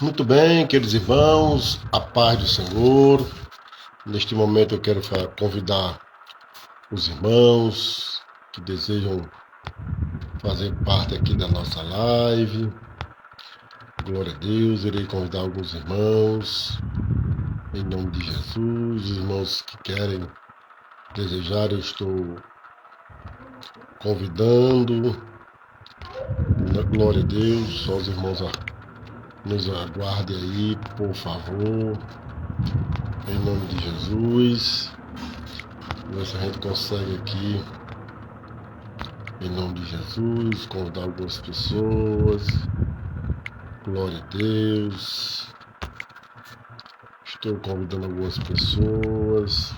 Muito bem, queridos irmãos, a paz do Senhor. Neste momento eu quero convidar os irmãos que desejam fazer parte aqui da nossa live. Glória a Deus, irei convidar alguns irmãos, em nome de Jesus. Os irmãos que querem desejar, eu estou convidando. Glória a Deus, só os irmãos nos aguardem aí, por favor, em nome de Jesus. Ver se a gente consegue aqui, em nome de Jesus, convidar algumas pessoas. Glória a Deus. Estou convidando algumas pessoas.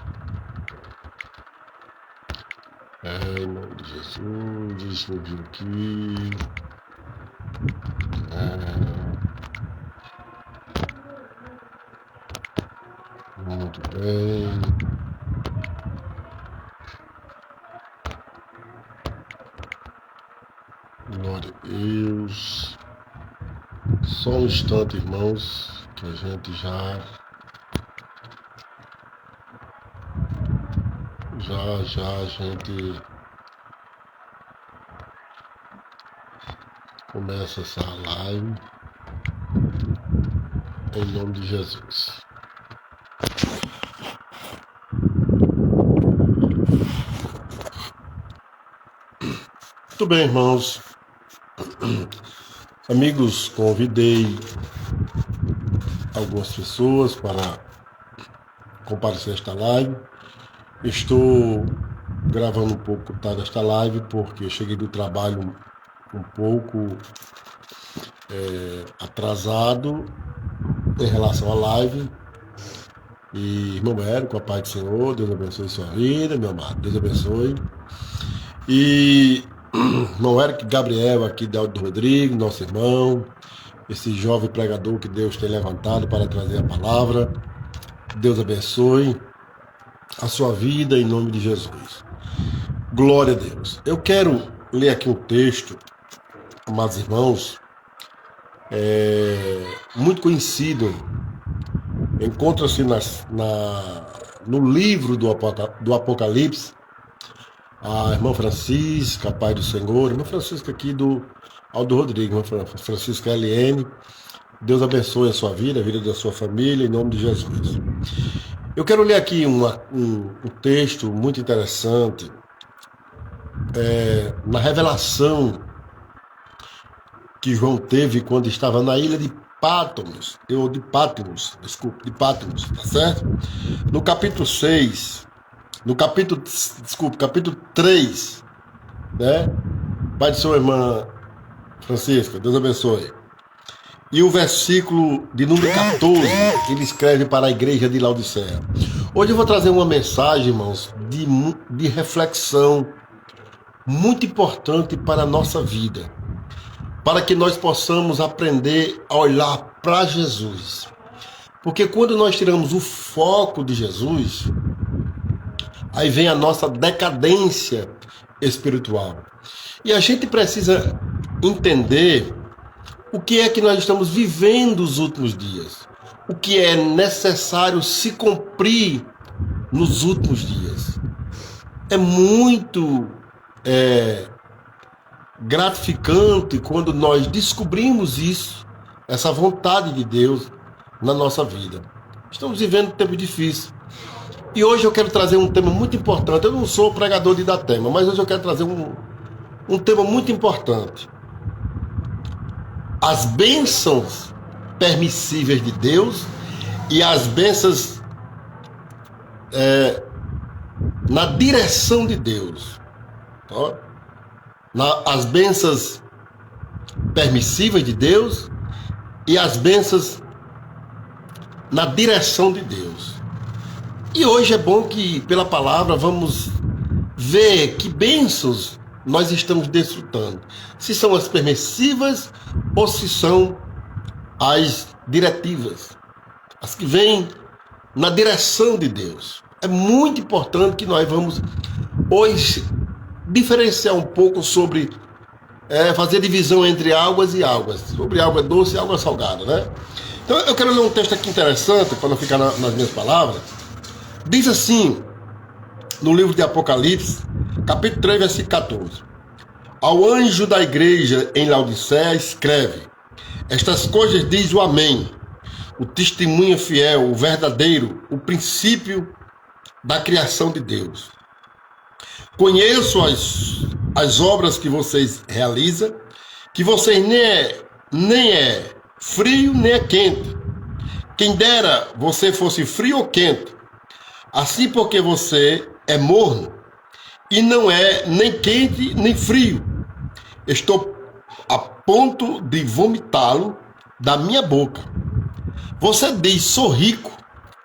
Em nome de Jesus, deixa eu vir aqui. Muito bem. Glória a Deus. Só um instante, irmãos, que a gente já a gente começa essa live em nome de Jesus. Muito bem, irmãos. Amigos, convidei algumas pessoas para comparecer a esta live. Estou gravando um pouco tarde esta live porque eu cheguei do trabalho um pouco atrasado em relação à live. E irmão Érico, a paz do Senhor, Deus abençoe sua vida, meu amado, Deus abençoe. E irmão Érico Gabriel aqui de Aldo Rodrigo, nosso irmão, esse jovem pregador que Deus tem levantado para trazer a palavra. Deus abençoe a sua vida em nome de Jesus. Glória a Deus. Eu quero ler aqui um texto, amados irmãos, muito conhecido. Encontra-se no livro do Apocalipse. A irmã Francisca, Pai do Senhor, irmã Francisca aqui do Aldo Rodrigo, irmã Francisca LN. Deus abençoe a sua vida, a vida da sua família, em nome de Jesus. Eu quero ler aqui um texto muito interessante, na revelação que João teve quando estava na ilha de Patmos, tá certo? No capítulo 6, capítulo 3, né? Pai de sua irmã Francisca, Deus abençoe. E o versículo de número 14, ele escreve para a igreja de Laodiceia. Hoje eu vou trazer uma mensagem, irmãos, de reflexão muito importante para a nossa vida, para que nós possamos aprender a olhar para Jesus. Porque quando nós tiramos o foco de Jesus, aí vem a nossa decadência espiritual. E a gente precisa entender o que é que nós estamos vivendo nos últimos dias. O que é necessário se cumprir nos últimos dias. É muito gratificante quando nós descobrimos isso, essa vontade de Deus na nossa vida. Estamos vivendo um tempo difícil. E hoje eu quero trazer um tema muito importante. Eu não sou pregador de dar tema, mas hoje eu quero trazer um tema muito importante. As bênçãos permissíveis de Deus e as bênçãos na direção de Deus. As bênçãos permissíveis de Deus e as bênçãos na direção de Deus. E hoje é bom que, pela palavra, vamos ver que bênçãos nós estamos desfrutando. Se são as permissivas ou se são as diretivas. As que vêm na direção de Deus. É muito importante que nós vamos hoje diferenciar um pouco sobre fazer divisão entre águas e águas, sobre água doce e água salgada, né? Então eu quero ler um texto aqui interessante, para não ficar nas minhas palavras. Diz assim, no livro de Apocalipse, capítulo 3, versículo 14. Ao anjo da igreja em Laodiceia escreve: estas coisas diz o Amém, o testemunho fiel, o verdadeiro, o princípio da criação de Deus. Conheço as obras que vocês realizam, que vocês nem é frio nem é quente. Quem dera você fosse frio ou quente. Assim, porque você é morno e não é nem quente nem frio. Estou a ponto de vomitá-lo da minha boca. Você diz: sou rico,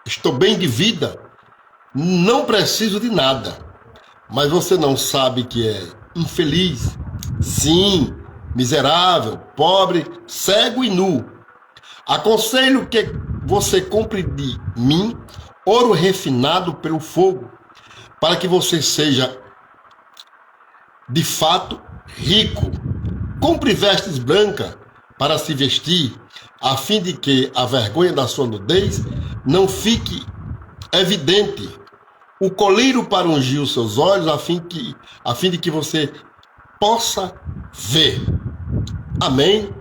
estou bem de vida, não preciso de nada. Mas você não sabe que é infeliz, sim, miserável, pobre, cego e nu. Aconselho que você compre de mim ouro refinado pelo fogo, para que você seja de fato rico. Compre vestes brancas para se vestir, a fim de que a vergonha da sua nudez não fique evidente. O colírio para ungir os seus olhos, a fim de que você possa ver. Amém?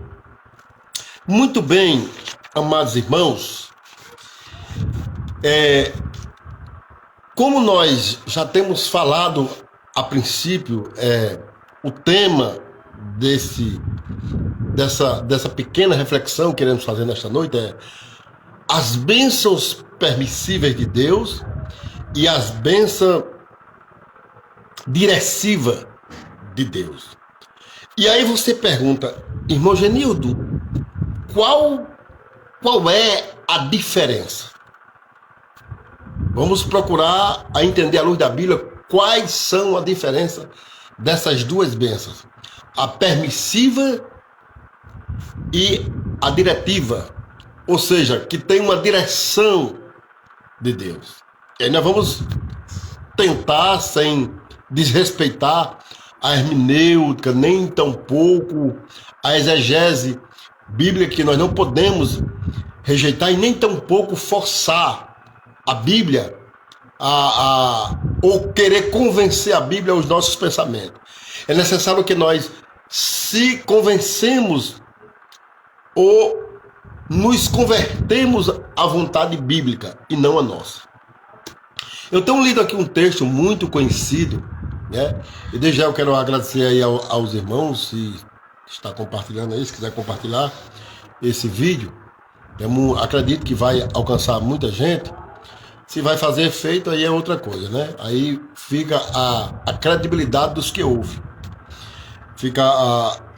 Muito bem, amados irmãos. Como nós já temos falado a princípio, o tema dessa pequena reflexão que queremos fazer nesta noite é as bênçãos permissíveis de Deus e as bênçãos diretivas de Deus. E aí você pergunta: irmão Genildo, qual é a diferença? Vamos procurar a entender à luz da Bíblia quais são a diferença dessas duas bênçãos, a permissiva e a diretiva, ou seja, que tem uma direção de Deus. E aí nós vamos tentar, sem desrespeitar a hermenêutica, nem tampouco a exegese bíblica, que nós não podemos rejeitar e nem tampouco forçar a Bíblia ou querer convencer a Bíblia aos nossos pensamentos. É necessário que nós se convencemos ou nos convertemos à vontade bíblica e não a nossa. Eu tenho lido aqui um texto muito conhecido, né? E desde já eu quero agradecer aí aos irmãos, se está compartilhando aí, se quiser compartilhar esse vídeo. Eu acredito que vai alcançar muita gente. Se vai fazer efeito, aí é outra coisa, né? Aí fica a credibilidade dos que ouvem. Fica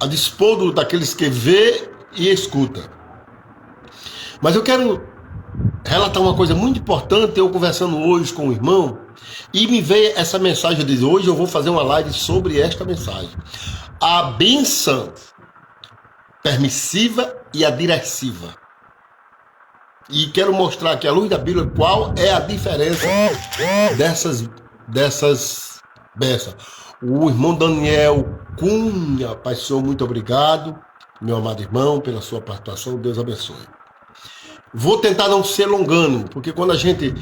a dispor daqueles que vê e escuta. Mas eu quero relatar uma coisa muito importante. Eu conversando hoje com o irmão, e me veio essa mensagem de hoje. Eu vou fazer uma live sobre esta mensagem: a bênção permissiva e a diretiva. E quero mostrar aqui à luz da Bíblia qual é a diferença dessas bênçãos. O irmão Daniel Cunha, Pai Senhor, muito obrigado, meu amado irmão, pela sua participação. Deus abençoe. Vou tentar não ser longano, porque quando a gente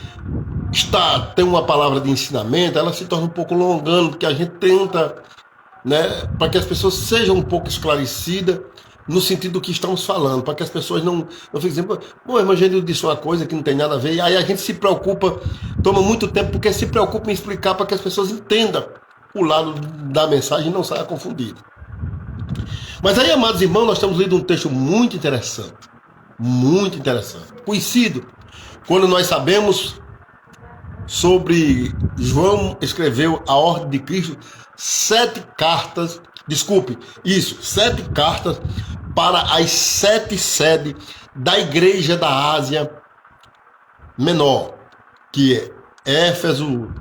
tem uma palavra de ensinamento, ela se torna um pouco longano, porque a gente tenta, né, para que as pessoas sejam um pouco esclarecidas no sentido do que estamos falando, para que as pessoas não fiquem dizendo: o irmão Genildo disse uma coisa que não tem nada a ver. E aí a gente se preocupa, toma muito tempo, porque se preocupa em explicar para que as pessoas entendam o lado da mensagem e não saia confundido. Mas aí, amados irmãos, nós estamos lendo um texto muito interessante, conhecido, quando nós sabemos sobre João escreveu a ordem de Cristo, 7 cartas para as 7 sedes da igreja da Ásia Menor, que é Éfeso,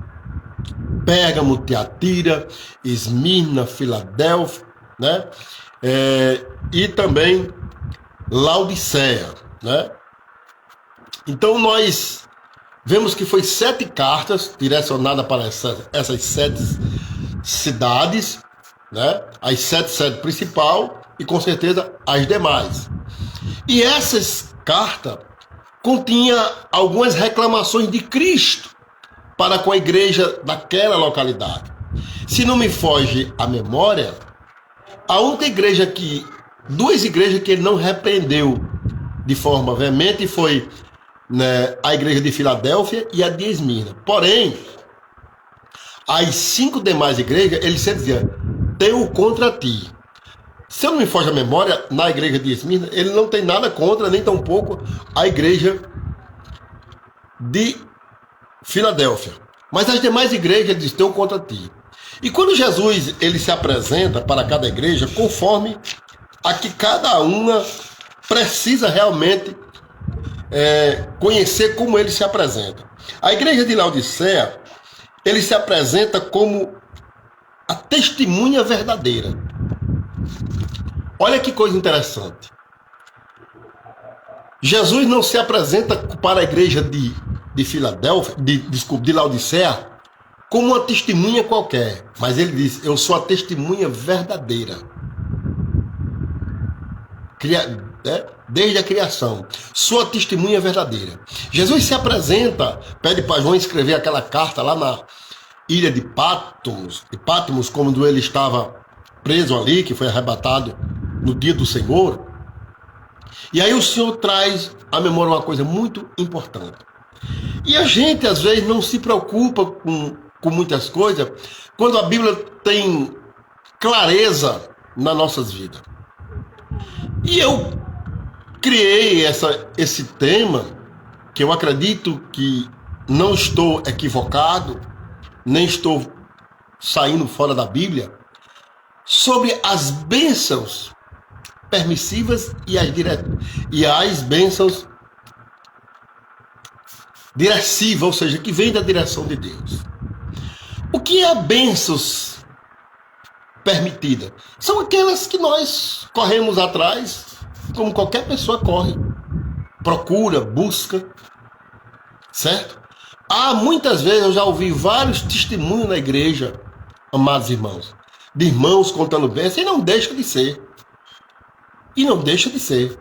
Pérgamo, Tiatira, Esmirna, Filadélfia, né? E também Laodiceia, né? Então nós vemos que foi 7 cartas direcionadas para essas 7 cidades, né? As 7 sedes principal e com certeza as demais. E essas cartas continha algumas reclamações de Cristo para com a igreja daquela localidade. Se não me foge a memória, a única igreja duas igrejas que ele não repreendeu de forma veemente foi, né, a igreja de Filadélfia e a de Esmirna. Porém, as 5 demais igrejas, ele sempre dizia, tenho contra ti. Se eu não me foge a memória, na igreja de Esmirna, ele não tem nada contra, nem tampouco a igreja de Filadélfia. Mas as demais igrejas, ele diz, tenho contra ti. E quando Jesus ele se apresenta para cada igreja, conforme a que cada uma precisa realmente conhecer como ele se apresenta. A igreja de Laodiceia, ele se apresenta como a testemunha verdadeira. Olha que coisa interessante. Jesus não se apresenta para a igreja de Filadélfia, de Laodiceia, como uma testemunha qualquer, mas ele diz, eu sou a testemunha verdadeira. Desde a criação, sou a testemunha verdadeira. Jesus se apresenta, pede para João escrever aquela carta lá na ilha de Patmos, quando ele estava preso ali, que foi arrebatado no dia do Senhor. E aí o Senhor traz à memória uma coisa muito importante. E a gente, às vezes, não se preocupa com muitas coisas quando a Bíblia tem clareza nas nossas vidas. E eu criei esse tema, que eu acredito que não estou equivocado, nem estou saindo fora da Bíblia, sobre as bênçãos permissivas e as bênçãos diretivas, ou seja, que vem da direção de Deus. O que é bênçãos permitidas? São aquelas que nós corremos atrás, como qualquer pessoa corre, procura, busca, certo? Muitas vezes eu já ouvi vários testemunhos na igreja, amados irmãos, de irmãos contando bênçãos, e não deixa de ser. E não deixa de ser.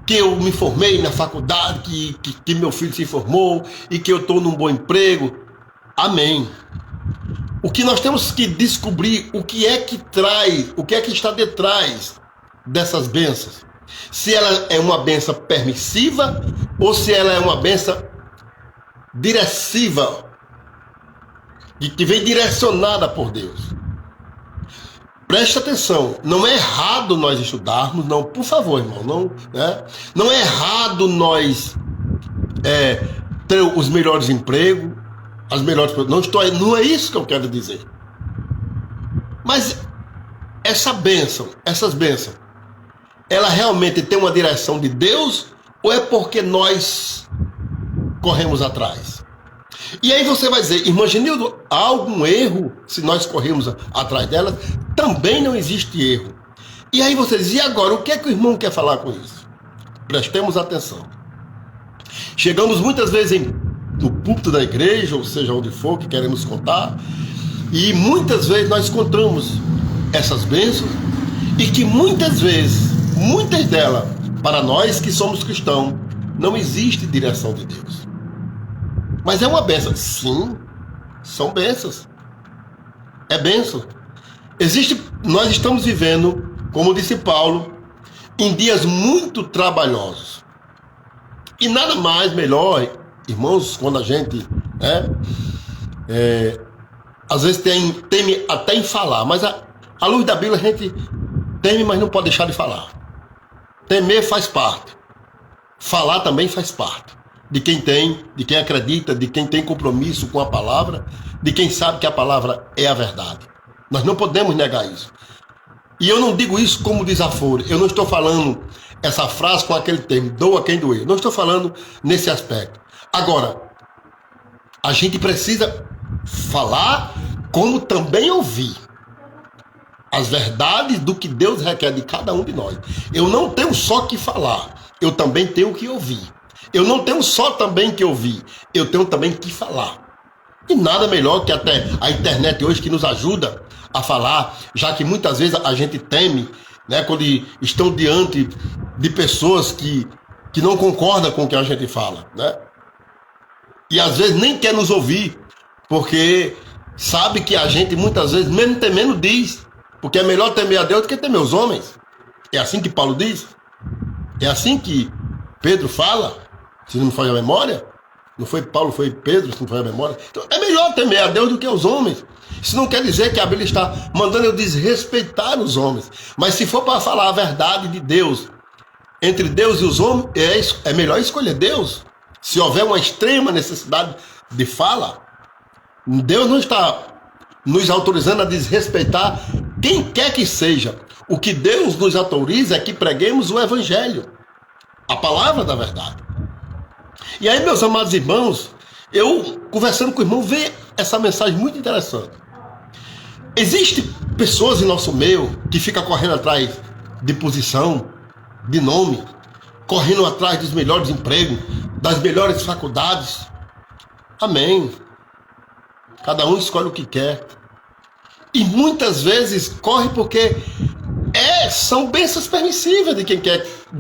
Que eu me formei na faculdade, que meu filho se formou e que eu estou num bom emprego. Amém. O que nós temos que descobrir, o que é que está detrás dessas bênçãos. Se ela é uma bênção permissiva ou se ela é uma bênção diretiva, que vem direcionada por Deus. Preste atenção, não é errado nós estudarmos, não, por favor, irmão, não, né? Não é errado nós ter os melhores empregos, as melhores coisas, não é isso que eu quero dizer. Mas essas bênçãos, ela realmente tem uma direção de Deus ou é porque nós corremos atrás? E aí você vai dizer, irmã Genildo, há algum erro se nós corremos atrás delas? Também não existe erro. E aí você diz, e agora, o que é que o irmão quer falar com isso? Prestemos atenção. Chegamos muitas vezes no púlpito da igreja, ou seja, onde for que queremos contar, e muitas vezes nós encontramos essas bênçãos, e que muitas delas, para nós que somos cristãos, não existe direção de Deus. Mas é uma bênção. Sim, são bênçãos. É bênção. Nós estamos vivendo, como disse Paulo, em dias muito trabalhosos. E nada mais melhor, irmãos, quando a gente às vezes teme até em falar, mas à luz da Bíblia a gente teme, mas não pode deixar de falar. Temer faz parte. Falar também faz parte. De quem acredita, de quem tem compromisso com a palavra, de quem sabe que a palavra é a verdade. Nós não podemos negar isso. E eu não digo isso como desaforo. Eu não estou falando essa frase com aquele termo, doa quem doer. Não estou falando nesse aspecto. Agora, a gente precisa falar como também ouvir as verdades do que Deus requer de cada um de nós. Eu não tenho só que falar, eu também tenho que ouvir. Eu não tenho só também que ouvir, eu tenho também que falar. E nada melhor que até a internet hoje que nos ajuda a falar, já que muitas vezes a gente teme, né, quando estão diante de pessoas que não concordam com o que a gente fala, né? E às vezes nem quer nos ouvir, porque sabe que a gente muitas vezes, mesmo temendo, diz, porque é melhor temer a Deus do que temer os homens. É assim que Paulo diz, é assim que Pedro fala, se não me falha a memória. Não foi Paulo, foi Pedro, se não foi a memória. Então, é melhor temer a Deus do que aos homens. Isso não quer dizer que a Bíblia está mandando eu desrespeitar os homens. Mas se for para falar a verdade de Deus, entre Deus e os homens, é melhor escolher Deus. Se houver uma extrema necessidade de fala, Deus não está nos autorizando a desrespeitar quem quer que seja. O que Deus nos autoriza é que preguemos o Evangelho, a palavra da verdade. E aí, meus amados irmãos, eu conversando com o irmão, vi essa mensagem muito interessante. Existem pessoas em nosso meio que ficam correndo atrás de posição, de nome, correndo atrás dos melhores empregos, das melhores faculdades. Amém. Cada um escolhe o que quer. E muitas vezes corre porque são bênçãos permissíveis de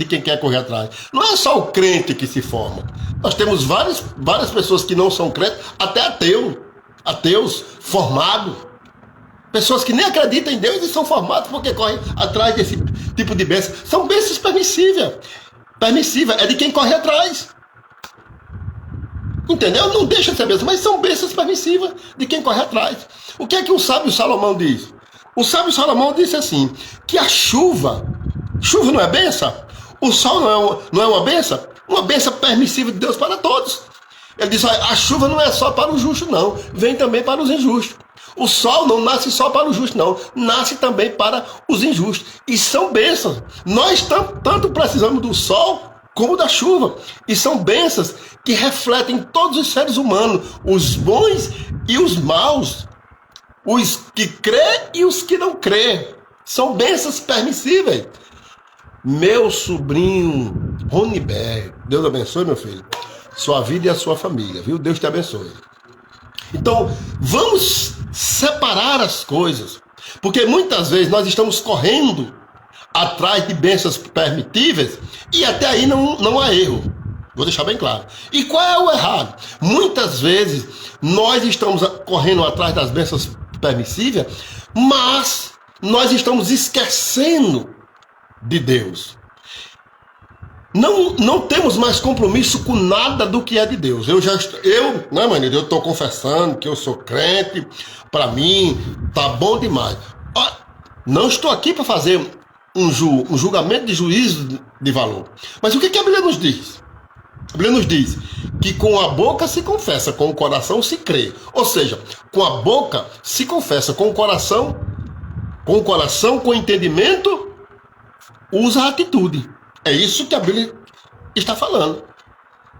quem quer correr atrás. Não é só o crente que se forma. Nós temos várias pessoas que não são crentes, até ateus formados. Pessoas que nem acreditam em Deus e são formados porque correm atrás desse tipo de bênção. São bênçãos permissíveis. É de quem corre atrás. Entendeu? Não deixa de ser bênção, mas são bênçãos permissivas de quem corre atrás. O que é que o sábio Salomão diz? O sábio Salomão disse assim, que a chuva não é bênção? O sol não é uma bênção permissiva de Deus para todos. Ele diz, a chuva não é só para o justo não, vem também para os injustos. O sol não nasce só para o justo não, nasce também para os injustos. E são bênçãos. Nós tanto precisamos do sol como da chuva. E são bênçãos que refletem todos os seres humanos, os bons e os maus, os que crê e os que não crê. São bênçãos permissíveis. Meu sobrinho Roniber, Deus abençoe, meu filho, sua vida e a sua família, viu? Deus te abençoe. Então, vamos separar as coisas, porque muitas vezes nós estamos correndo atrás de bênçãos permitíveis e até aí não há erro. Vou deixar bem claro. E qual é o errado? Muitas vezes nós estamos correndo atrás das bênçãos permissíveis, mas nós estamos esquecendo de Deus. Não temos mais compromisso com nada do que é de Deus. Eu estou confessando que eu sou crente, para mim tá bom demais. Não estou aqui para fazer um julgamento de juízo de valor. Mas o que a Bíblia nos diz? A Bíblia nos diz que com a boca se confessa, com o coração se crê. Ou seja, com a boca se confessa, com o coração, com o entendimento, usa a atitude. É isso que a Bíblia está falando.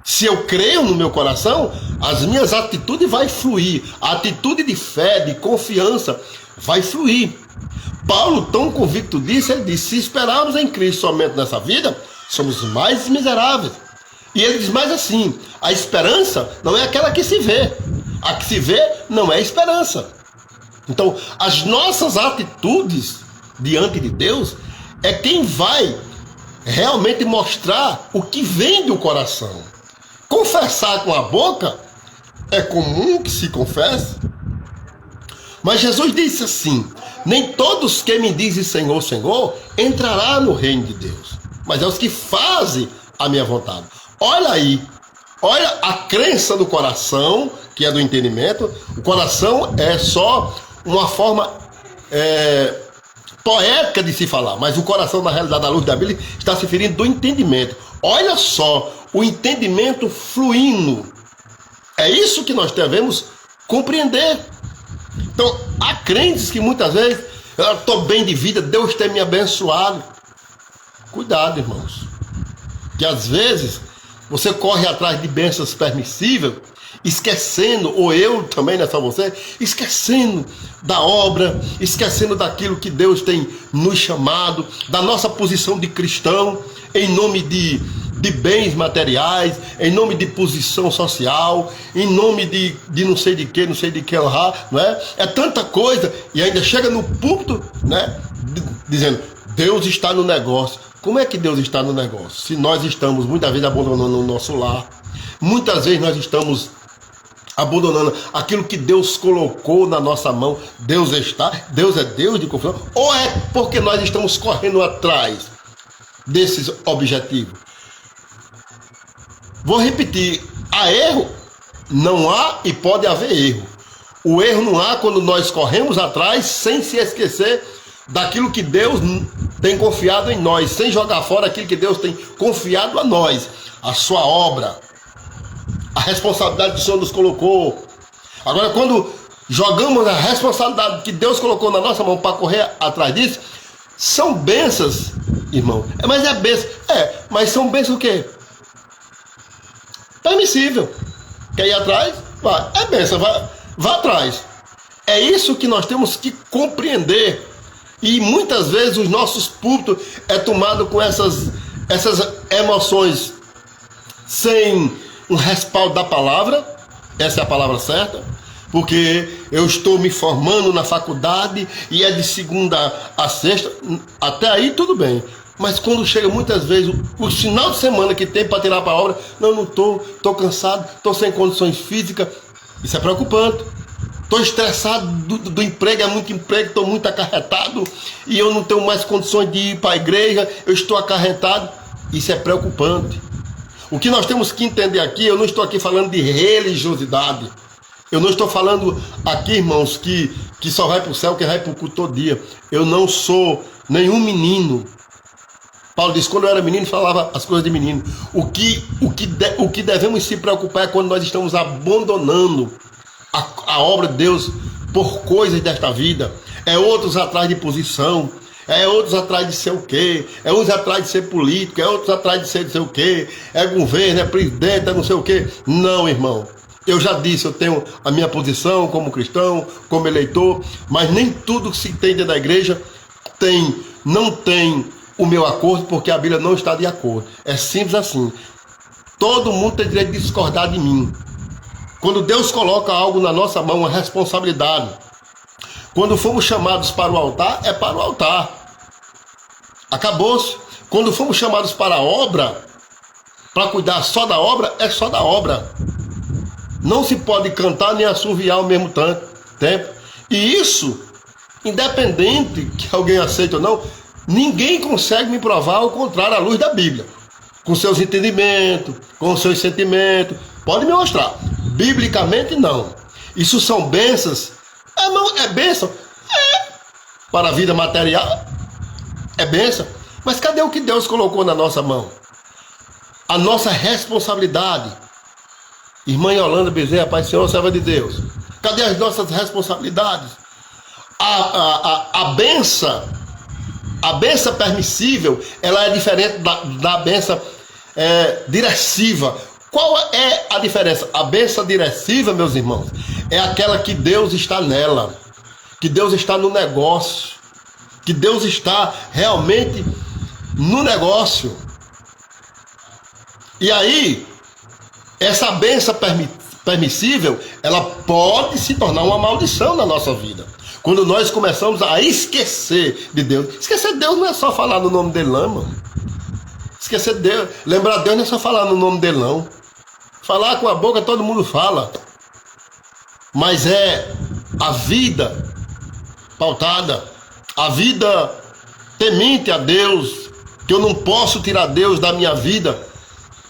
Se eu creio no meu coração, as minhas atitudes vão fluir. A atitude de fé, de confiança, vai fluir. Paulo, tão convicto disso, ele disse, se esperarmos em Cristo somente nessa vida, somos mais miseráveis. E ele diz mais assim, a esperança não é aquela que se vê. A que se vê não é esperança. Então, as nossas atitudes diante de Deus é quem vai realmente mostrar o que vem do coração. Confessar com a boca é comum que se confesse. Mas Jesus disse assim, nem todos que me dizem Senhor, Senhor, entrará no reino de Deus, mas é os que fazem a minha vontade. Olha aí, olha a crença do coração, que é do entendimento. O coração é só uma forma poética de se falar, mas o coração, na realidade, à luz da Bíblia, está se referindo do entendimento. Olha só, o entendimento fluindo. É isso que nós devemos compreender. Então, há crentes que muitas vezes, eu estou bem de vida, Deus tem me abençoado. Cuidado, irmãos, que às vezes você corre atrás de bênçãos permissíveis, esquecendo, ou eu também, não é só você, esquecendo da obra, esquecendo daquilo que Deus tem nos chamado, da nossa posição de cristão, em nome de bens materiais, em nome de posição social, em nome de não sei de que lá, não é? É tanta coisa, e ainda chega no púlpito, né, dizendo, Deus está no negócio. Como é que Deus está no negócio? Se nós estamos muitas vezes abandonando o nosso lar, muitas vezes nós estamos abandonando aquilo que Deus colocou na nossa mão. Deus é Deus de confiança, ou é porque nós estamos correndo atrás desses objetivos? Vou repetir, há erro? Não há e pode haver erro. O erro não há quando nós corremos atrás sem se esquecer daquilo que Deus tem confiado em nós, sem jogar fora aquilo que Deus tem confiado a nós, a sua obra, a responsabilidade que o Senhor nos colocou. Agora, quando jogamos a responsabilidade que Deus colocou na nossa mão para correr atrás disso, são bênçãos, irmão. Mas é bênção. Mas são bênçãos o quê? Permissível. Quer ir atrás? Vai. É bênção, vá atrás. É isso que nós temos que compreender. E muitas vezes os nossos púlpitos é tomado com essas emoções sem um respaldo da palavra. Essa é a palavra certa. Porque eu estou me formando na faculdade e é de segunda a sexta. Até aí tudo bem. Mas quando chega muitas vezes o final de semana que tem para tirar para a obra, não estou cansado, estou sem condições físicas. Isso é preocupante. Estou estressado do emprego, é muito emprego, estou muito acarretado e eu não tenho mais condições de ir para a igreja, eu estou acarretado. Isso é preocupante. O que nós temos que entender aqui, eu não estou aqui falando de religiosidade. Eu não estou falando aqui, irmãos, que só vai para o céu, que vai para o culto todo dia. Eu não sou nenhum menino. Paulo disse, quando eu era menino, falava as coisas de menino. O que devemos se preocupar é quando nós estamos abandonando a obra de Deus por coisas desta vida. É outros atrás de posição, é outros atrás de ser o quê, é outros atrás de ser político, é outros atrás de ser não sei o quê, é governo, é presidente, é não sei o quê. Não, irmão. Eu já disse, eu tenho a minha posição como cristão, como eleitor, mas nem tudo que se tem dentro da igreja não tem o meu acordo, porque a Bíblia não está de acordo. É simples assim. Todo mundo tem direito de discordar de mim. Quando Deus coloca algo na nossa mão, uma responsabilidade. Quando fomos chamados para o altar, é para o altar. Acabou-se. Quando fomos chamados para a obra, para cuidar só da obra, é só da obra. Não se pode cantar nem assoviar ao mesmo tempo. E isso, independente que alguém aceite ou não, ninguém consegue me provar o contrário à luz da Bíblia. Com seus entendimentos, com seus sentimentos. Pode me mostrar. Biblicamente, não. Isso são bênçãos. É bênção. Para a vida material, é bênção. Mas cadê o que Deus colocou na nossa mão? A nossa responsabilidade. Irmã Yolanda Bezerra, Pai do Senhor, serva de Deus. Cadê as nossas responsabilidades? A benção permissível, ela é diferente da benção diretiva. Qual é a diferença? A benção diretiva, meus irmãos, é aquela que Deus está nela, que Deus está no negócio, que Deus está realmente no negócio. E aí, essa benção permissível, ela pode se tornar uma maldição na nossa vida. Quando nós começamos a esquecer de Deus. Esquecer de Deus não é só falar no nome dele, não, mano. Esquecer de Deus, lembrar de Deus não é só falar no nome dele, não. Falar com a boca todo mundo fala. Mas é a vida pautada, a vida temente a Deus, que eu não posso tirar Deus da minha vida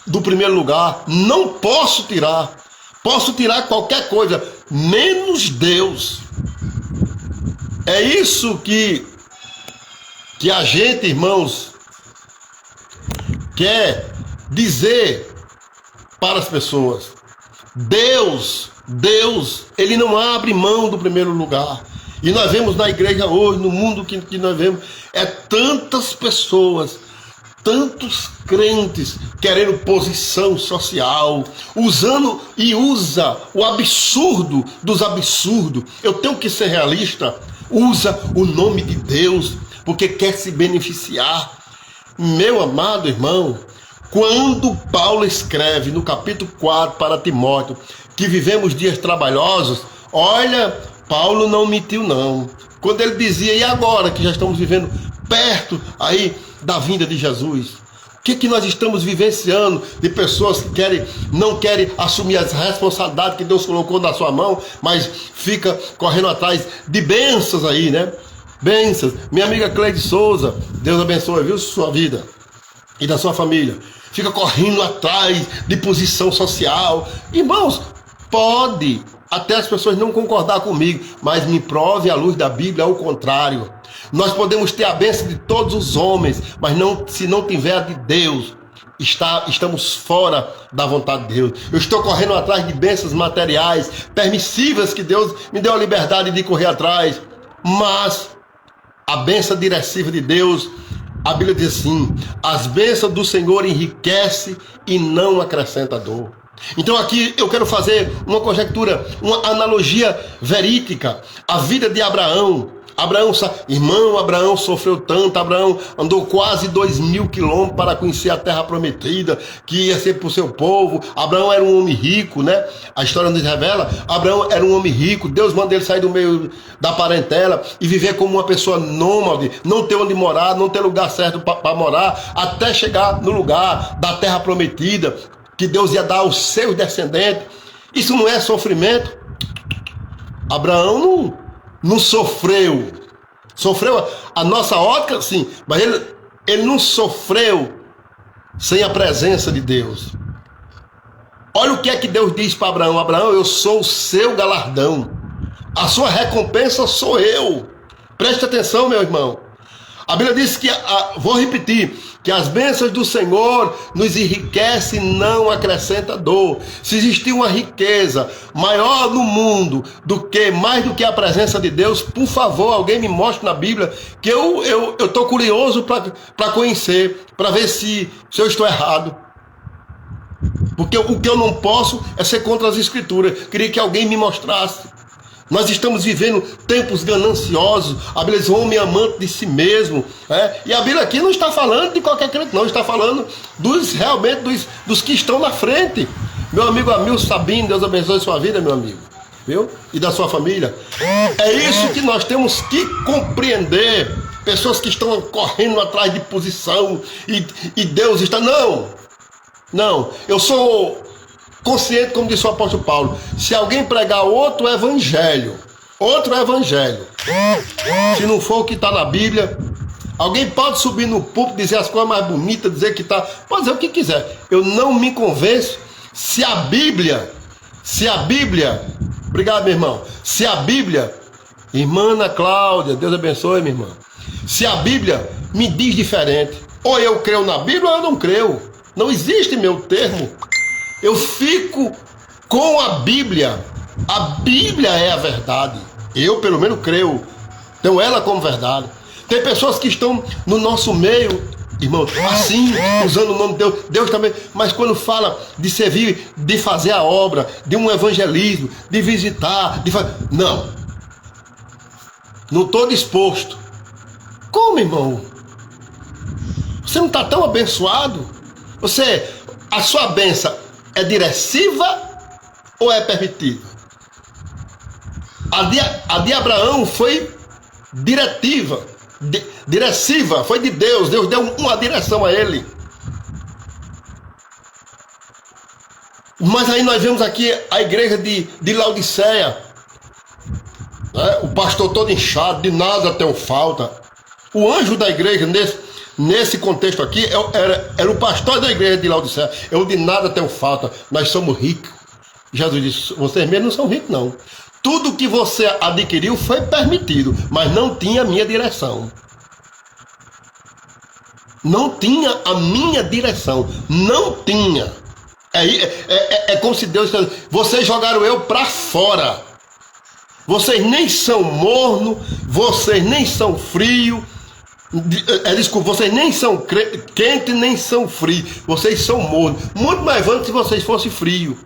do primeiro lugar. Não posso tirar. Posso tirar qualquer coisa, menos Deus. É isso que a gente, irmãos, quer dizer para as pessoas. Deus, ele não abre mão do primeiro lugar. E nós vemos na igreja hoje, no mundo que nós vemos, tantas pessoas, tantos crentes querendo posição social, usa o absurdo dos absurdos. Eu tenho que ser realista. Usa o nome de Deus porque quer se beneficiar. Meu amado irmão, Quando Paulo escreve no capítulo 4 para Timóteo que vivemos dias trabalhosos, olha, Paulo não mentiu não. Quando ele dizia, e agora que já estamos vivendo perto aí da vinda de Jesus? O que nós estamos vivenciando de pessoas que não querem assumir as responsabilidades que Deus colocou na sua mão, mas fica correndo atrás de bênçãos aí, né? Bênçãos. Minha amiga Cleide Souza, Deus abençoe, viu, sua vida e da sua família. Fica correndo atrás de posição social. Irmãos, pode até as pessoas não concordar comigo, mas me prove à luz da Bíblia ao contrário. Nós podemos ter a bênção de todos os homens, mas se não tiver a de Deus, estamos fora da vontade de Deus. Eu estou correndo atrás de bênçãos materiais, permissivas, que Deus me deu a liberdade de correr atrás, mas a bênção directiva de Deus, a Bíblia diz assim: as bênçãos do Senhor enriquece e não acrescenta dor. Então aqui eu quero fazer uma conjectura, uma analogia verídica. A vida de Abraão, Abraão sofreu tanto. Abraão andou quase 2.000 quilômetros para conhecer a terra prometida, que ia ser para o seu povo. Abraão era um homem rico, né? A história nos revela, Abraão era um homem rico. Deus manda ele sair do meio da parentela e viver como uma pessoa nômade, não ter onde morar, não ter lugar certo para morar, até chegar no lugar da terra prometida, que Deus ia dar aos seus descendentes. Isso não é sofrimento? Abraão não sofreu. Sofreu a nossa ótica, sim, mas ele não sofreu sem a presença de Deus. Olha o que é que Deus diz para Abraão: Abraão, eu sou o seu galardão, a sua recompensa sou eu. Preste atenção, meu irmão. A Bíblia diz que, vou repetir, que as bênçãos do Senhor nos enriquece e não acrescenta dor. Se existir uma riqueza maior no mundo mais do que a presença de Deus, por favor, alguém me mostre na Bíblia, que eu estou curioso para conhecer, para ver se eu estou errado. Porque o que eu não posso é ser contra as Escrituras. Queria que alguém me mostrasse. Nós estamos vivendo tempos gananciosos. A Bíblia diz: homem amante de si mesmo. E a Bíblia aqui não está falando de qualquer crente, não. Está falando realmente dos que estão na frente. Meu amigo Amil Sabino, Deus abençoe sua vida, meu amigo. Viu? E da sua família. É isso que nós temos que compreender. Pessoas que estão correndo atrás de posição e Deus está... Não, eu sou consciente, como disse o apóstolo Paulo, se alguém pregar outro evangelho, se não for o que está na Bíblia, alguém pode subir no púlpito, dizer as coisas mais bonitas, dizer que está, pode dizer o que quiser, eu não me convenço se a Bíblia, obrigado, meu irmão, se a Bíblia, irmã Ana Cláudia, Deus abençoe, minha irmã, se a Bíblia me diz diferente, ou eu creio na Bíblia ou eu não creio, não existe meu termo. Eu fico com a Bíblia. A Bíblia é a verdade. Eu, pelo menos, creio. Tenho ela como verdade. Tem pessoas que estão no nosso meio, irmão, assim, usando o nome de Deus. Deus também. Mas quando fala de servir, de fazer a obra, de um evangelismo, de visitar, não. Não estou disposto. Como, irmão? Você não está tão abençoado? A sua bênção é directiva ou é permitiva? A de Abraão foi directiva, foi de Deus. Deus deu uma direção a ele. Mas aí nós vemos aqui a igreja de Laodiceia, né? O pastor todo inchado, de nada tem falta. O anjo da igreja, nesse contexto aqui, era o pastor da igreja de Laodiceia. Eu de nada tenho falta, nós somos ricos. Jesus disse: vocês mesmos não são ricos, não. Tudo que você adquiriu foi permitido, mas não tinha a minha direção. Não tinha a minha direção. Não tinha. É como se Deus dissesse: vocês jogaram eu para fora. Vocês nem são morno, vocês nem são frio. Desculpa, vocês nem são quente, nem são frio. Vocês são morno. Muito mais vale se vocês fossem frio.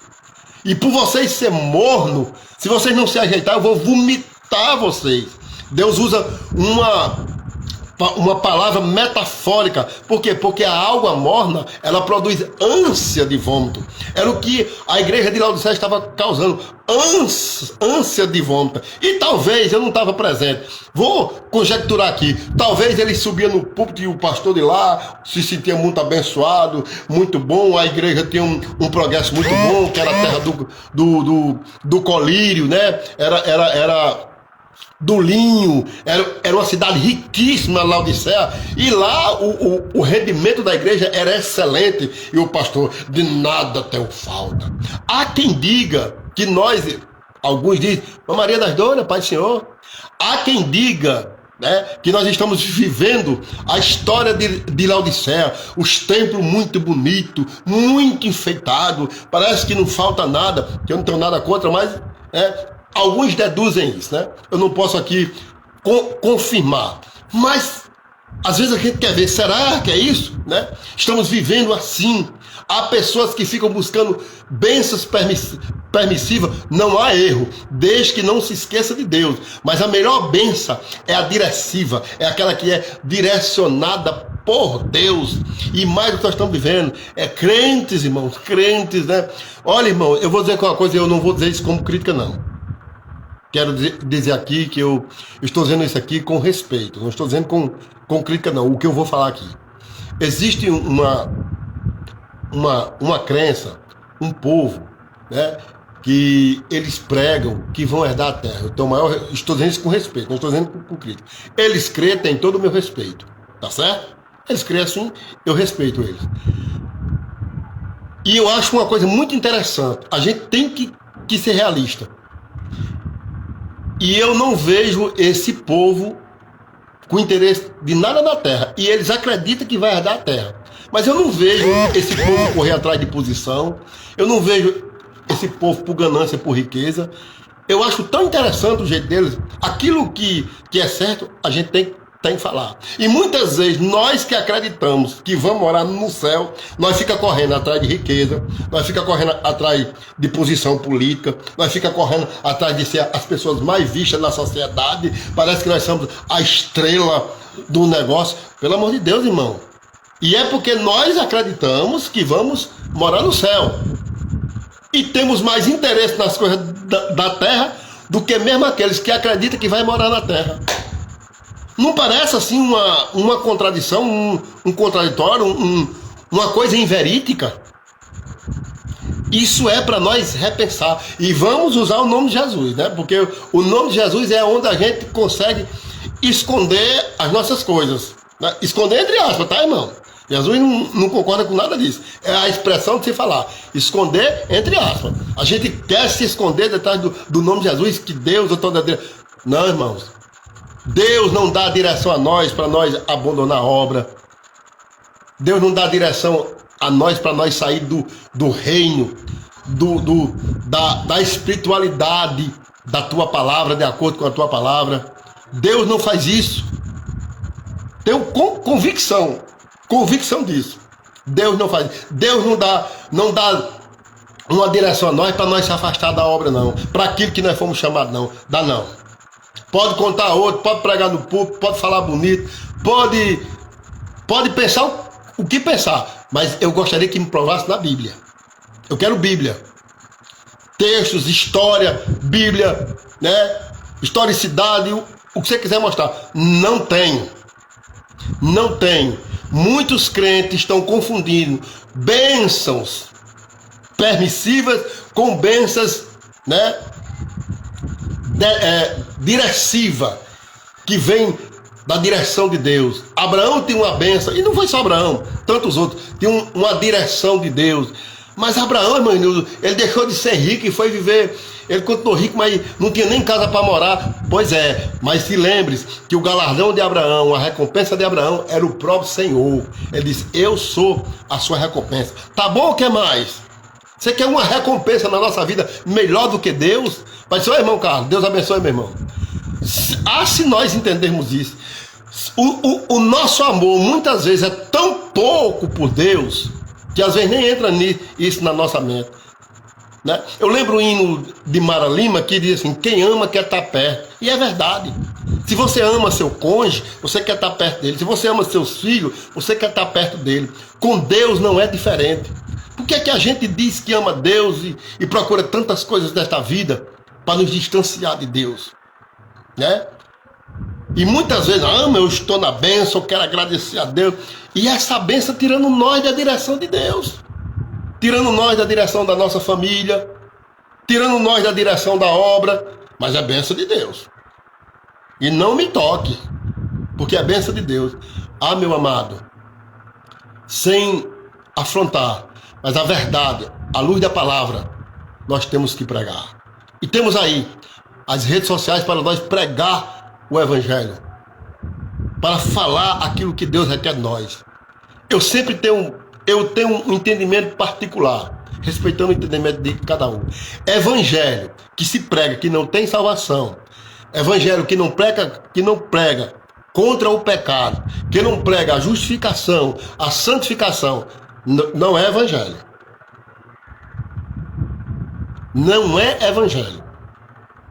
E por vocês ser morno, se vocês não se ajeitarem, eu vou vomitar vocês. Deus usa uma palavra metafórica. Por quê? Porque a água morna, ela produz ânsia de vômito. Era o que a igreja de Laodiceia estava causando, ânsia de vômito. E talvez, eu não estava presente, vou conjecturar aqui, talvez ele subia no púlpito e o pastor de lá se sentia muito abençoado, muito bom, a igreja tinha um progresso muito bom, que era a terra do colírio, né? Era do linho, era uma cidade riquíssima, Laodiceia, e lá o rendimento da igreja era excelente, e o pastor, de nada tem falta. Há quem diga que nós, alguns dizem, Maria das Dores, Pai do Senhor, há quem diga, né, que nós estamos vivendo a história de Laodiceia, os templos muito bonitos, muito enfeitados, parece que não falta nada, que eu não tenho nada contra, mas alguns deduzem isso, né? Eu não posso aqui confirmar, mas às vezes a gente quer ver, será que é isso, né? Estamos vivendo assim. Há pessoas que ficam buscando bênçãos permissivas, não há erro, desde que não se esqueça de Deus. Mas a melhor bênção é a direciva, é aquela que é direcionada por Deus. E mais do que nós estamos vivendo, é crentes, irmãos, crentes, né? Olha, irmão, eu vou dizer uma coisa, eu não vou dizer isso como crítica, não. Quero dizer aqui que eu estou dizendo isso aqui com respeito, não estou dizendo com crítica, não. O que eu vou falar aqui. Existe uma crença, um povo, né, que eles pregam que vão herdar a terra. Então, estou dizendo isso com respeito, não estou dizendo com crítica. Eles creem, têm todo o meu respeito, tá certo? Eles creem assim, eu respeito eles. E eu acho uma coisa muito interessante, a gente tem que ser realista. E eu não vejo esse povo com interesse de nada na terra. E eles acreditam que vai herdar a terra. Mas eu não vejo esse povo correr atrás de posição. Eu não vejo esse povo por ganância, por riqueza. Eu acho tão interessante o jeito deles. Aquilo que é certo, a gente tem que falar. E muitas vezes, nós que acreditamos que vamos morar no céu, nós fica correndo atrás de riqueza, nós fica correndo atrás de posição política, nós fica correndo atrás de ser as pessoas mais vistas na sociedade. Parece que nós somos a estrela do negócio. Pelo amor de Deus, irmão. E é porque nós acreditamos que vamos morar no céu. E temos mais interesse nas coisas da terra do que mesmo aqueles que acreditam que vai morar na terra. Não parece assim uma contradição, um contraditório, uma coisa inverídica? Isso é para nós repensar. E vamos usar o nome de Jesus, né? Porque o nome de Jesus é onde a gente consegue esconder as nossas coisas, né? Esconder entre aspas, tá, irmão? Jesus não concorda com nada disso. É a expressão de se falar. Esconder entre aspas. A gente quer se esconder detrás do nome de Jesus, que Deus é toda direção. Não, irmãos. Deus não dá direção a nós para nós abandonar a obra. Deus não dá direção a nós para nós sair do reino, da espiritualidade da tua palavra, de acordo com a tua palavra. Deus não faz isso. Tenho convicção disso. Deus não faz. Deus não dá uma direção a nós para nós se afastar da obra, não. Para aquilo que nós fomos chamados, não. Dá não. Pode contar outro, pode pregar no púlpito, pode falar bonito, pode pensar o que pensar, mas eu gostaria que me provasse na Bíblia. Eu quero Bíblia. Textos, história, Bíblia, né? Historicidade, o que você quiser mostrar. Não tenho. Não tenho. Muitos crentes estão confundindo bênçãos permissivas com bênçãos, né? Directiva, que vem da direção de Deus. Abraão tinha uma bênção, e não foi só Abraão, tantos outros, tinham uma direção de Deus. Mas Abraão, irmão, ele deixou de ser rico e foi viver. Ele continuou rico, mas não tinha nem casa para morar. Pois é, mas se lembre que o galardão de Abraão, a recompensa de Abraão era o próprio Senhor. Ele disse: eu sou a sua recompensa. Tá bom, o que mais? Você quer uma recompensa na nossa vida melhor do que Deus? Vai ser, irmão Carlos, Deus abençoe, meu irmão. Se nós entendermos isso, o nosso amor muitas vezes é tão pouco por Deus, que às vezes nem entra isso na nossa mente. Né? Eu lembro o hino de Mara Lima que diz assim: quem ama quer estar perto. E é verdade. Se você ama seu cônjuge, você quer estar perto dele. Se você ama seus filhos, você quer estar perto dele. Com Deus não é diferente. Por que é que a gente diz que ama Deus e procura tantas coisas desta vida para nos distanciar de Deus? Né? E muitas vezes, eu estou na bênção, eu quero agradecer a Deus. E essa bênção tirando nós da direção de Deus. Tirando nós da direção da nossa família. Tirando nós da direção da obra. Mas é bênção de Deus. E não me toque, porque é bênção de Deus. Ah, meu amado, sem afrontar, mas a verdade, a luz da palavra, nós temos que pregar. E temos aí as redes sociais para nós pregar o evangelho, para falar aquilo que Deus requer de nós. Eu tenho um entendimento particular, respeitando o entendimento de cada um. Evangelho que se prega, que não tem salvação. Evangelho que não prega contra o pecado, que não prega a justificação, a santificação, não é evangelho. Não é evangelho.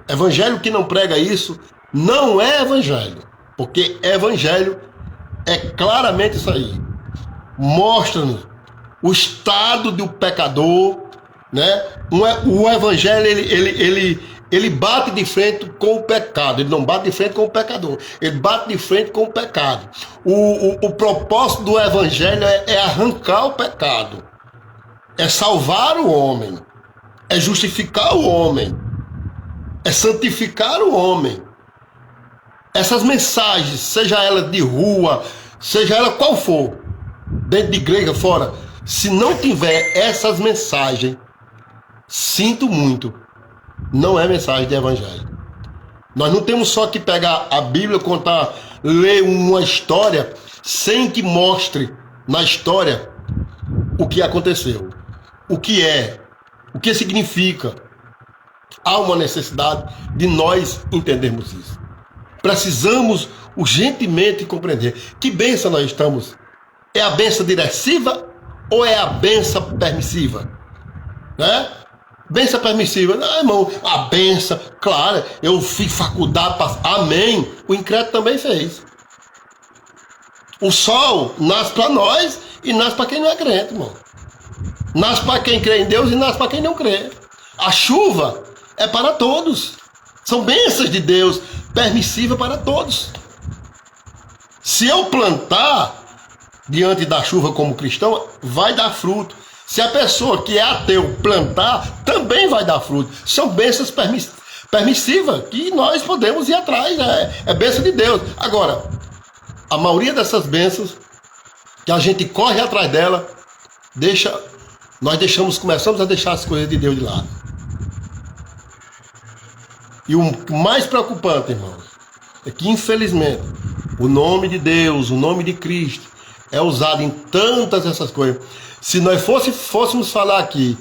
Evangelho que não prega isso não é evangelho, porque evangelho é claramente isso aí. Mostra-nos o estado do pecador, né? O evangelho ele bate de frente com o pecado. Ele não bate de frente com o pecador. Ele bate de frente com o pecado. O propósito do evangelho é arrancar o pecado. É salvar o homem. É justificar o homem. É santificar o homem. Essas mensagens, seja ela de rua, seja ela qual for, dentro de igreja, fora, se não tiver essas mensagens, sinto muito, não é mensagem de evangelho. Nós não temos só que pegar a Bíblia, contar, ler uma história, sem que mostre na história o que aconteceu, o que é, o que significa. Há uma necessidade de nós entendermos isso. Precisamos urgentemente compreender que bênção nós estamos. É a bênção direciva ou é a bênção permissiva? Né? Bênção permissiva. Não, irmão, a bênção, claro, eu fiz faculdade, amém. O incrédulo também fez. O sol nasce para nós e nasce para quem não é crente, irmão. Nasce para quem crê em Deus e nasce para quem não crê. A chuva é para todos. São bênçãos de Deus, permissiva para todos. Se eu plantar diante da chuva como cristão, vai dar fruto. Se a pessoa que é ateu plantar, também vai dar fruto. São bênçãos permissivas que nós podemos ir atrás. É bênção de Deus. Agora, a maioria dessas bênçãos, que a gente corre atrás dela, começamos a deixar as coisas de Deus de lado. E o mais preocupante, irmãos, é que infelizmente o nome de Deus, o nome de Cristo é usado em tantas essas coisas. Se nós fôssemos falar aqui,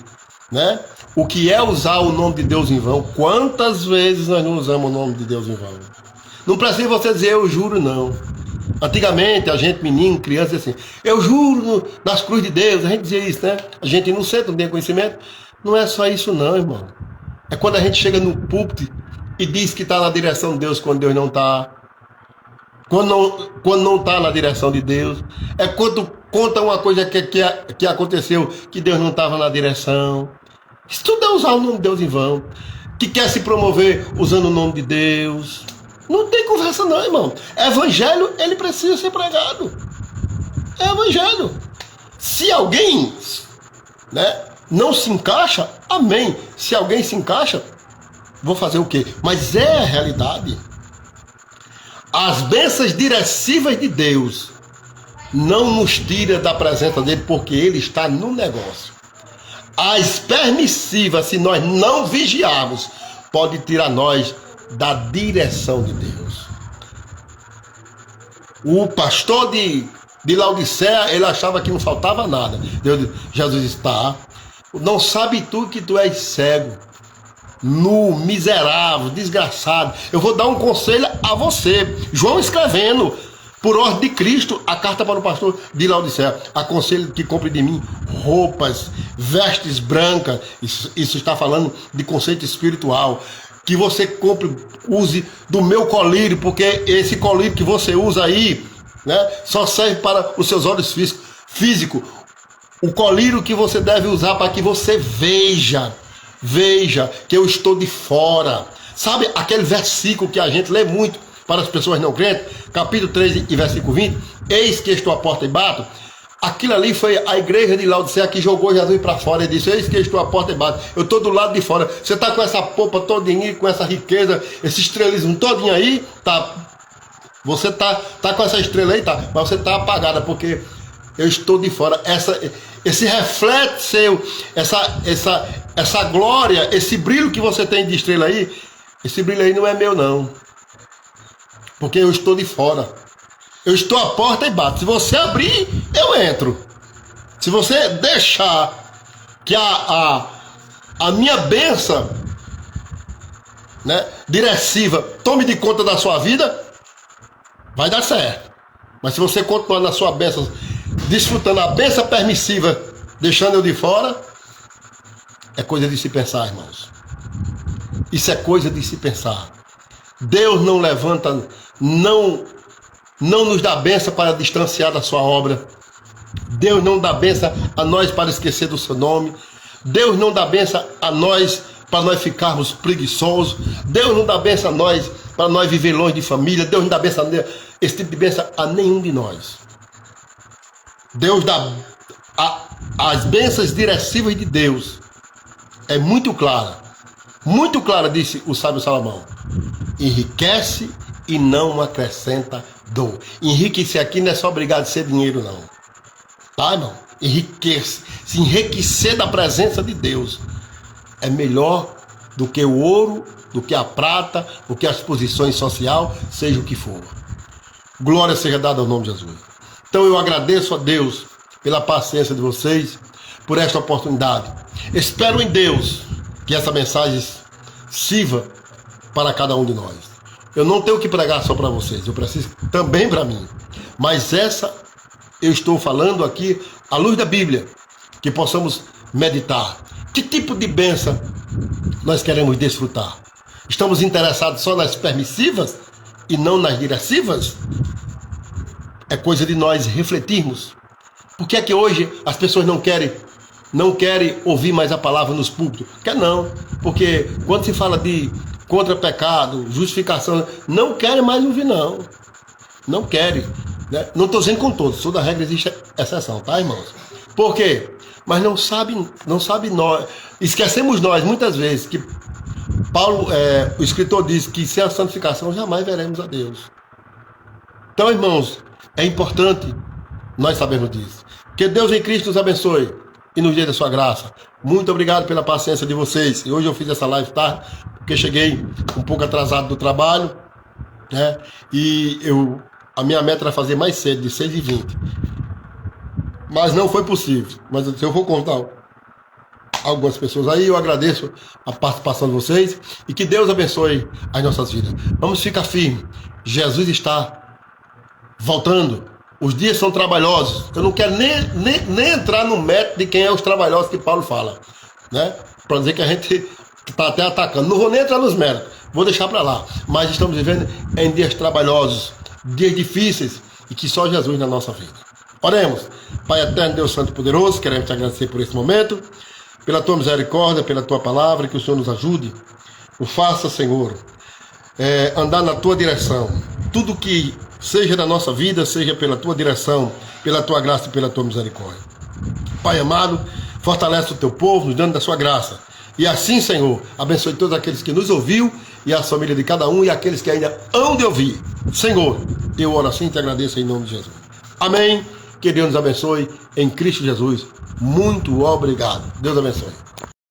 né, o que é usar o nome de Deus em vão, quantas vezes nós não usamos o nome de Deus em vão? Não precisa você dizer eu juro, não. Antigamente, a gente, menino, criança, assim, eu juro nas cruzes de Deus, a gente dizia isso, né? A gente não sente, não tem conhecimento. Não é só isso não, irmão. É quando a gente chega no púlpito e diz que está na direção de Deus quando Deus não está. Quando não está na direção de Deus. É quando conta uma coisa que aconteceu que Deus não estava na direção. Isso tudo é usar o nome de Deus em vão. Que quer se promover usando o nome de Deus. Não tem conversa não, irmão. Evangelho, ele precisa ser pregado. É evangelho. Se alguém, né, não se encaixa, amém. Se alguém se encaixa, vou fazer o quê? Mas é a realidade. As bênçãos diretivas de Deus não nos tira da presença dele, porque ele está no negócio. As permissivas, se nós não vigiarmos, pode tirar nós da direção de Deus. O pastor de Laodiceia, ele achava que não faltava nada. Jesus está. Não sabe tu que tu és cego, nu, miserável, desgraçado. Eu vou dar um conselho a você. João escrevendo Por ordem de Cristo, a carta para o pastor de Laodiceia. Aconselho que compre de mim roupas, vestes brancas. Isso está falando de conceito espiritual. Que você compre, use do meu colírio, porque esse colírio que você usa aí, né, só serve para os seus olhos físicos. O colírio que você deve usar para que você veja que eu estou de fora. Sabe aquele versículo que a gente lê muito para as pessoas não crentes? Capítulo 3 e versículo 20. Eis que estou à porta e bato. Aquilo ali foi a igreja de Laodiceia que jogou Jesus para fora e disse: eis que estou à porta e bato. Eu estou do lado de fora. Você está com essa polpa todinha, com essa riqueza, esse estrelismo todinho aí, tá? Você tá com essa estrela aí, tá? Mas você está apagada, porque eu estou de fora. Esse reflexo seu, essa glória, esse brilho que você tem de estrela aí, esse brilho aí não é meu não. Porque eu estou de fora. Eu estou à porta e bato. Se você abrir, eu entro. Se você deixar que a minha bênção, né, directiva tome de conta da sua vida, vai dar certo. Mas se você continuar na sua bênção, desfrutando a bênção permissiva, deixando eu de fora, é coisa de se pensar, irmãos. Isso é coisa de se pensar. Deus não levanta, não nos dá bênção para distanciar da sua obra. Deus não dá bênção a nós para esquecer do seu nome. Deus não dá bênção a nós para nós ficarmos preguiçosos. Deus não dá bênção a nós para nós viver longe de família. Deus não dá bênção, esse tipo de bênção a nenhum de nós. Deus dá as bênçãos diretivas de Deus. É muito clara. Muito clara, disse o sábio Salomão. Enriquece e não acrescenta dor. Enriquecer aqui não é só obrigado a ser dinheiro, não. Tá, irmão? Enriquece. Se enriquecer da presença de Deus é melhor do que o ouro, do que a prata, do que as posições sociais, seja o que for. Glória seja dada ao nome de Jesus. Então eu agradeço a Deus pela paciência de vocês, por esta oportunidade. Espero em Deus que essa mensagem sirva para cada um de nós. Eu não tenho que pregar só para vocês, eu preciso também para mim. Mas essa eu estou falando aqui à luz da Bíblia, que possamos meditar. Que tipo de bênção nós queremos desfrutar? Estamos interessados só nas permissivas e não nas diretivas? É coisa de nós refletirmos. Por que é que hoje as pessoas não querem ouvir mais a palavra nos púlpitos? Quer não, porque quando se fala de contra pecado, justificação, não querem mais ouvir não. Não querem, né? Não estou dizendo com todos, toda regra existe exceção, tá, irmãos? Por quê? Mas não sabe nós, esquecemos nós muitas vezes que Paulo, o escritor diz que sem a santificação jamais veremos a Deus. Então, irmãos, é importante nós sabermos disso. Que Deus em Cristo nos abençoe e nos dê da sua graça. Muito obrigado pela paciência de vocês. E hoje eu fiz essa live tarde, porque cheguei um pouco atrasado do trabalho, né? E a minha meta era fazer mais cedo, de 6h20. Mas não foi possível. Mas eu vou contar algumas pessoas aí. Eu agradeço a participação de vocês e que Deus abençoe as nossas vidas. Vamos ficar firmes. Jesus está voltando. Os dias são trabalhosos. Eu não quero nem entrar no método de quem é os trabalhosos que Paulo fala, né? Para dizer que a gente está até atacando. Não vou nem entrar nos méritos. Vou deixar para lá. Mas estamos vivendo em dias trabalhosos, dias difíceis e que só Jesus na nossa vida. Oremos. Pai eterno, Deus Santo e Poderoso, queremos te agradecer por esse momento, pela tua misericórdia, pela tua palavra, que o Senhor nos ajude. O faça, Senhor, andar na tua direção. Tudo que seja da nossa vida, seja pela tua direção, pela tua graça e pela tua misericórdia. Pai amado, fortalece o teu povo, nos dando da sua graça. E assim, Senhor, abençoe todos aqueles que nos ouviu e a família de cada um e aqueles que ainda hão de ouvir. Senhor, eu oro assim e te agradeço em nome de Jesus. Amém. Que Deus nos abençoe em Cristo Jesus. Muito obrigado. Deus abençoe.